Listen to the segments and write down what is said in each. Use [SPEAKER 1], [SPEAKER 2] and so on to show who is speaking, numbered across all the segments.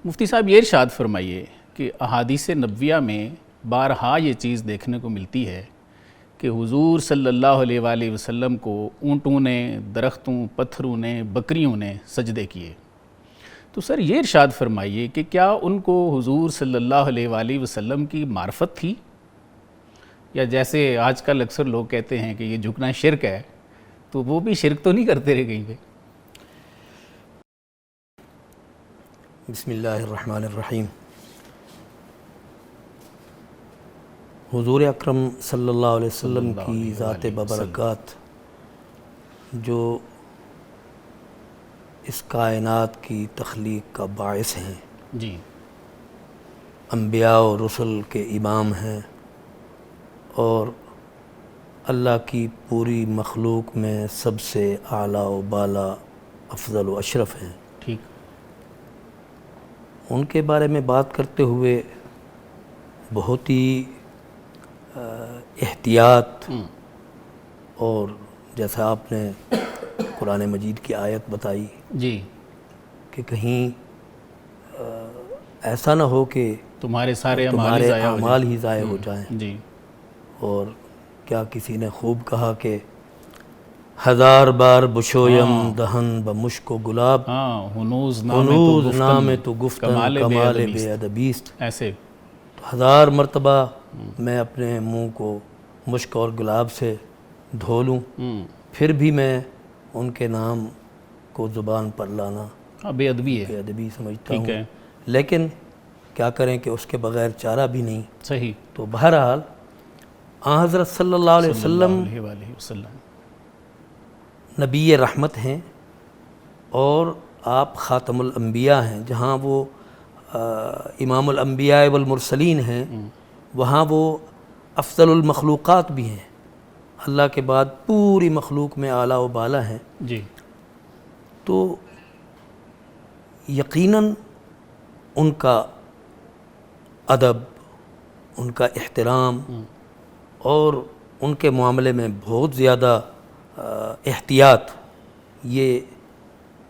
[SPEAKER 1] مفتی صاحب یہ ارشاد فرمائیے کہ احادیث نبویہ میں بارہا یہ چیز دیکھنے کو ملتی ہے کہ حضور صلی اللہ علیہ وآلہ وسلم کو اونٹوں نے، درختوں، پتھروں نے، بکریوں نے سجدے کیے۔ تو سر یہ ارشاد فرمائیے کہ کیا ان کو حضور صلی اللہ علیہ وآلہ وسلم کی معرفت تھی، یا جیسے آج کل اکثر لوگ کہتے ہیں کہ یہ جھکنا شرک ہے، تو وہ بھی شرک تو نہیں کرتے رہے کہیں پہ؟
[SPEAKER 2] بسم اللہ الرحمن الرحیم۔ حضور اکرم صلی اللہ علیہ وسلم کی ذات ببرکات جو اس کائنات کی تخلیق کا باعث ہیں،
[SPEAKER 1] جی،
[SPEAKER 2] انبیاء و رسل کے امام ہیں، اور اللہ کی پوری مخلوق میں سب سے اعلیٰ و بالا، افضل و اشرف ہیں۔
[SPEAKER 1] ٹھیک۔
[SPEAKER 2] ان کے بارے میں بات کرتے ہوئے بہت ہی احتیاط، اور جیسا آپ نے قرآن مجید کی آیت بتائی
[SPEAKER 1] جی،
[SPEAKER 2] کہ کہیں ایسا نہ ہو کہ
[SPEAKER 1] تمہارے سارے
[SPEAKER 2] اعمال ہی ضائع ہو جائیں۔
[SPEAKER 1] جی،
[SPEAKER 2] اور کیا کسی نے خوب کہا کہ ہزار بار بشویم دہن بمشک و گلاب،
[SPEAKER 1] ہنوز
[SPEAKER 2] نام تو گفتن کمال بے ادبیست۔
[SPEAKER 1] ایسے
[SPEAKER 2] ہزار مرتبہ میں اپنے منہ کو مشک اور گلاب سے دھو لوں، پھر بھی میں ان کے نام کو زبان پر لانا
[SPEAKER 1] بے ادبی ہے،
[SPEAKER 2] بے ادبی سمجھتا
[SPEAKER 1] ٹھیک ہے،
[SPEAKER 2] ہوں، لیکن کیا کریں کہ اس کے بغیر چارہ بھی نہیں۔
[SPEAKER 1] صحیح۔
[SPEAKER 2] تو بہرحال آن حضرت صلی اللہ علیہ وسلم
[SPEAKER 1] صلی اللہ علیہ وسلم
[SPEAKER 2] نبی رحمت ہیں، اور آپ خاتم الانبیاء ہیں۔ جہاں وہ امام الانبیاء والمرسلین ہیں، وہاں وہ افضل المخلوقات بھی ہیں، اللہ کے بعد پوری مخلوق میں اعلیٰ و بالا ہیں۔
[SPEAKER 1] جی،
[SPEAKER 2] تو یقیناً ان کا ادب، ان کا احترام، اور ان کے معاملے میں بہت زیادہ احتیاط، یہ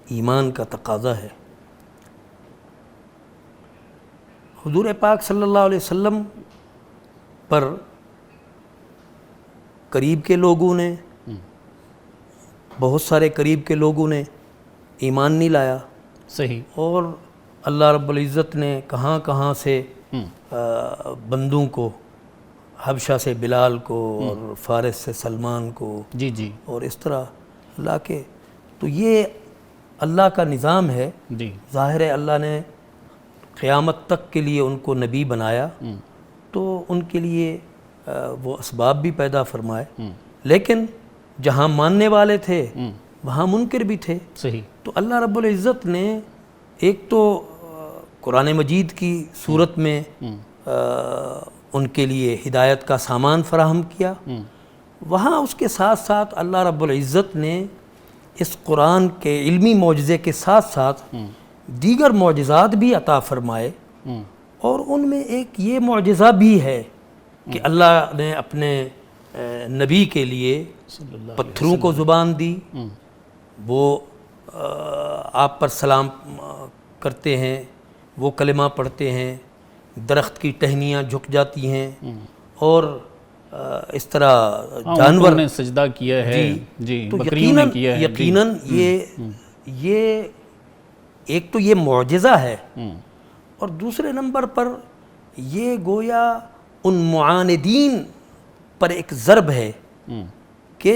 [SPEAKER 2] ایمان کا تقاضا ہے۔ حضور پاک صلی اللہ علیہ وسلم پر قریب کے لوگوں نے، بہت سارے قریب کے لوگوں نے ایمان نہیں لایا،
[SPEAKER 1] صحیح،
[SPEAKER 2] اور اللہ رب العزت نے کہاں کہاں سے بندوں کو، حبشہ سے بلال کو، اور فارس سے سلمان کو،
[SPEAKER 1] جی جی،
[SPEAKER 2] اور اس طرح اللہ کے، تو یہ اللہ کا نظام ہے۔
[SPEAKER 1] جی،
[SPEAKER 2] ظاہر ہے اللہ نے قیامت تک کے لیے ان کو نبی بنایا، تو ان کے لیے وہ اسباب بھی پیدا فرمائے، لیکن جہاں ماننے والے تھے وہاں منکر بھی تھے۔
[SPEAKER 1] صحیح۔
[SPEAKER 2] تو اللہ رب العزت نے ایک تو قرآن مجید کی صورت میں ان کے لیے ہدایت کا سامان فراہم کیا، وہاں اس کے ساتھ ساتھ اللہ رب العزت نے اس قرآن کے علمی معجزے کے ساتھ ساتھ دیگر معجزات بھی عطا فرمائے، اور ان میں ایک یہ معجزہ بھی ہے کہ اللہ نے اپنے نبی کے لیے پتھروں کو زبان دی، وہ آپ پر سلام کرتے ہیں، وہ کلمہ پڑھتے ہیں، درخت کی ٹہنیاں جھک جاتی ہیں، اور اس طرح جانور
[SPEAKER 1] نے سجدہ کیا ہے، جی،
[SPEAKER 2] تو
[SPEAKER 1] بکریوں نے کیا ہے،
[SPEAKER 2] یقیناً یہ ایک تو یہ معجزہ ہے، اور دوسرے نمبر پر یہ گویا ان معاندین پر ایک ضرب ہے کہ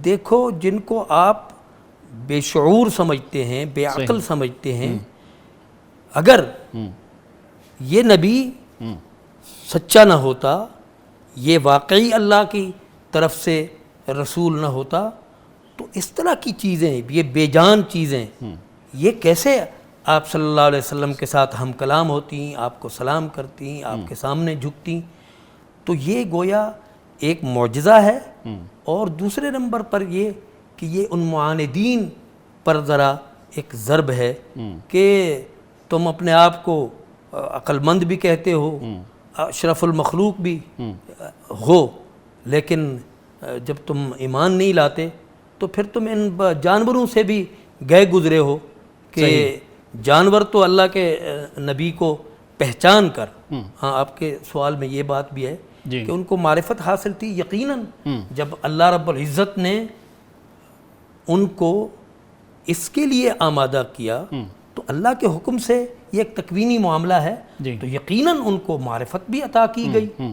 [SPEAKER 2] دیکھو جن کو آپ بے شعور سمجھتے ہیں، بے عقل سمجھتے ہیں، اگر یہ نبی سچا نہ ہوتا، یہ واقعی اللہ کی طرف سے رسول نہ ہوتا، تو اس طرح کی چیزیں، یہ بے جان چیزیں، یہ کیسے آپ صلی اللہ علیہ وسلم کے ساتھ ہم کلام ہوتی ہیں، آپ کو سلام کرتی ہیں، آپ کے سامنے جھکتی؟ تو یہ گویا ایک معجزہ ہے، اور دوسرے نمبر پر یہ کہ یہ ان معاندین پر ذرا ایک ضرب ہے کہ تم اپنے آپ کو عقل مند بھی کہتے ہو، اشرف المخلوق بھی ہو، لیکن جب تم ایمان نہیں لاتے تو پھر تم ان جانوروں سے بھی گئے گزرے ہو کہ جانور تو اللہ کے نبی کو پہچان کر، ہاں آپ کے سوال میں یہ بات بھی ہے
[SPEAKER 1] جی
[SPEAKER 2] کہ ان کو معرفت حاصل تھی یقیناً جب اللہ رب العزت نے ان کو اس کے لیے آمادہ کیا تو اللہ کے حکم سے یہ ایک تکوینی معاملہ ہے،
[SPEAKER 1] جی
[SPEAKER 2] تو یقیناً ان کو معرفت بھی عطا کی گئی.